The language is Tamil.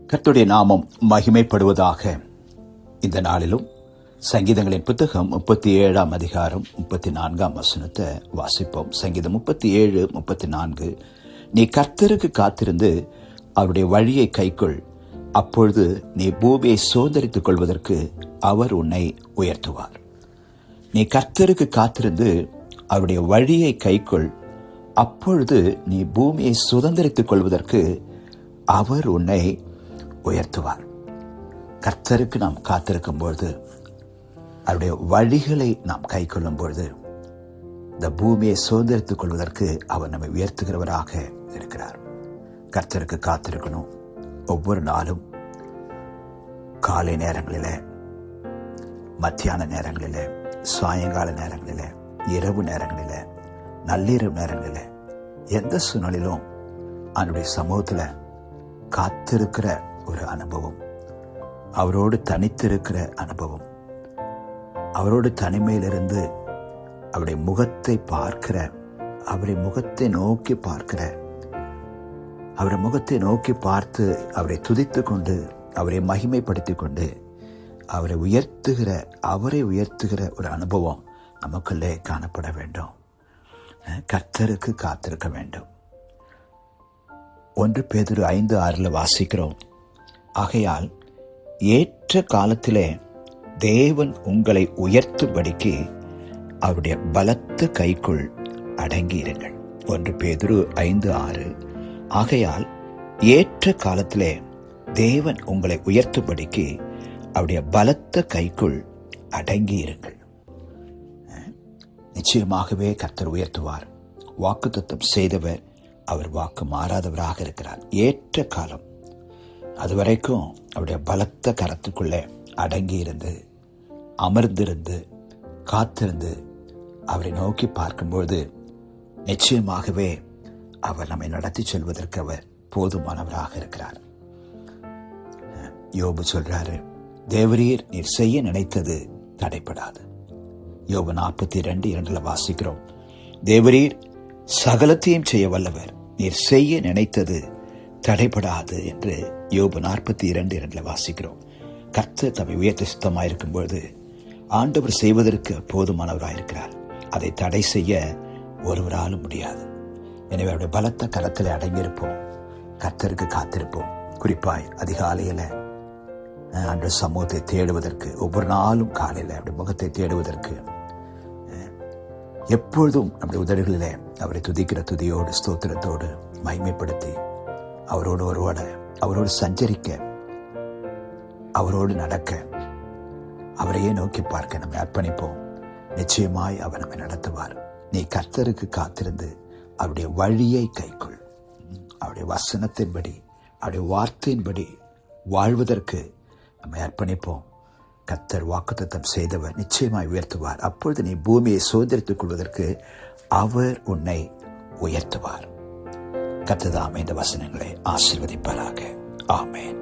கர்த்தருடைய நாமம் மகிமைப்படுவதாக. இந்த நாளிலும் சங்கீதங்களின் புத்தகம் 37 அதிகாரம் 34 வாசிப்போம். சங்கீதம் 37:34. நீ கர்த்தருக்கு காத்திருந்து அவருடைய வழியை கைக்கொள், அப்பொழுது நீ பூமியை சுதந்தரித்துக் கொள்வதற்கு அவர் உன்னை உயர்த்துவார். நீ கர்த்தருக்கு காத்திருந்து அவருடைய வழியை கைக்கொள், அப்பொழுது நீ பூமியை சுதந்தரித்துக் கொள்வதற்கு அவர் உன்னை உயர்த்துவார். கர்த்தருக்கு நாம் காத்திருக்கும் பொழுது, அவருடைய வழிகளை நாம் கை கொள்ளும் பொழுது, இந்த பூமியை சுதந்திரித்துக் கொள்வதற்கு அவர் நம்மை உயர்த்துகிறவராக இருக்கிறார். கர்த்தருக்கு காத்திருக்கணும். ஒவ்வொரு நாளும் காலை நேரங்களில், மத்தியான நேரங்களில், சாயங்கால நேரங்களில், இரவு நேரங்களில், நள்ளிரவு நேரங்களில், எந்த சூழ்நிலையிலும் அவருடைய சமூகத்தில் காத்திருக்கிற ஒரு அனுபவம், அவரோடு தனித்திருக்கிற அனுபவம், அவரோடு தனிமையிலிருந்து அவருடைய முகத்தை பார்க்கிற, அவருடைய முகத்தை நோக்கி பார்க்கிற, அவருடைய முகத்தை நோக்கி பார்த்து அவரை துதித்து கொண்டு, அவரை மகிமைப்படுத்தி கொண்டு, அவரை உயர்த்துகிற ஒரு அனுபவம் நமக்குள்ளே காணப்பட வேண்டும். கர்த்தருக்கு காத்திருக்க வேண்டும். 1 பேதுரு 5:6 வாசிக்கிறோம். ஆகையால் ஏற்ற காலத்திலே தேவன் உங்களை உயர்த்தும்படிக்கு அவருடைய பலத்த கைக்குள் அடங்கியிருங்கள். 1 பேதுரு 5:6. ஆகையால் ஏற்ற காலத்திலே தேவன் உங்களை உயர்த்தும்படிக்கு அவருடைய பலத்த கைக்குள் அடங்கியிருங்கள். நிச்சயமாகவே கர்த்தர் உயர்த்துவார். வாக்குத்தத்தம் செய்தவர், அவர் வாக்கு மாறாதவராக இருக்கிறார். ஏற்ற காலம், அதுவரைக்கும் அவருடைய பலத்த கரத்துக்குள்ளே அடங்கி இருந்து, அமர்ந்திருந்து, காத்திருந்து அவரை நோக்கி பார்க்கும்பொழுது நிச்சயமாகவே அவர் நம்மை நடத்தி செல்வதற்கு அவர் போதுமானவராக இருக்கிறார். யோபு சொல்றாரு, தேவரீர் நீர் செய்ய நினைத்தது தடைப்படாது. யோபு 42:2 வாசிக்கிறோம். தேவரீர் சகலத்தையும் செய்ய வல்லவர், நீர் செய்ய நினைத்தது தடைபடாது என்று யோபு 42:2 வாசிக்கிறோம். கர்த்தர் தம்மை உயர்த்த சித்தமாயிருக்கும் பொழுது ஆண்டவர் செய்வதற்கு போதுமானவராயிருக்கிறார். அதை தடை செய்ய ஒருவராலும் முடியாது. எனவே அவருடைய பலத்த கரத்தில் அடங்கியிருப்போம். கர்த்தருக்கு காத்திருப்போம். குறிப்பாய் அதிகாலையில் ஆண்டவர் சமூகத்தை தேடுவதற்கு, ஒவ்வொரு நாளும் காலையில் அவருடைய முகத்தை தேடுவதற்கு, எப்பொழுதும் நம்முடைய உதடுகளிலே அவரை துதிக்கிற துதியோடு, ஸ்தோத்திரத்தோடு மகிமைப்படுத்தி அவரோடு சஞ்சரிக்க, அவரோடு நடக்க, அவரையே நோக்கி பார்க்க நம்மை அர்ப்பணிப்போம். நிச்சயமாய் அவர் நம்மை நடத்துவார். நீ கர்த்தருக்கு காத்திருந்து அவருடைய வழியை கைக்கொள். அவருடைய வசனத்தின்படி, அவருடைய வார்த்தையின்படி வாழ்வதற்கு நம்மை அர்ப்பணிப்போம். கர்த்தர் வாக்குத்தத்தம் செய்தவர், நிச்சயமாய் உயர்த்துவார். அப்பொழுது நீ பூமியை சுதந்திரித்துக் கொள்வதற்கு அவர் உன்னை உயர்த்துவார். கர்த்தர் தாமே இந்த வசனங்களை ஆசீர்வதிப்பாராக. ஆமென்.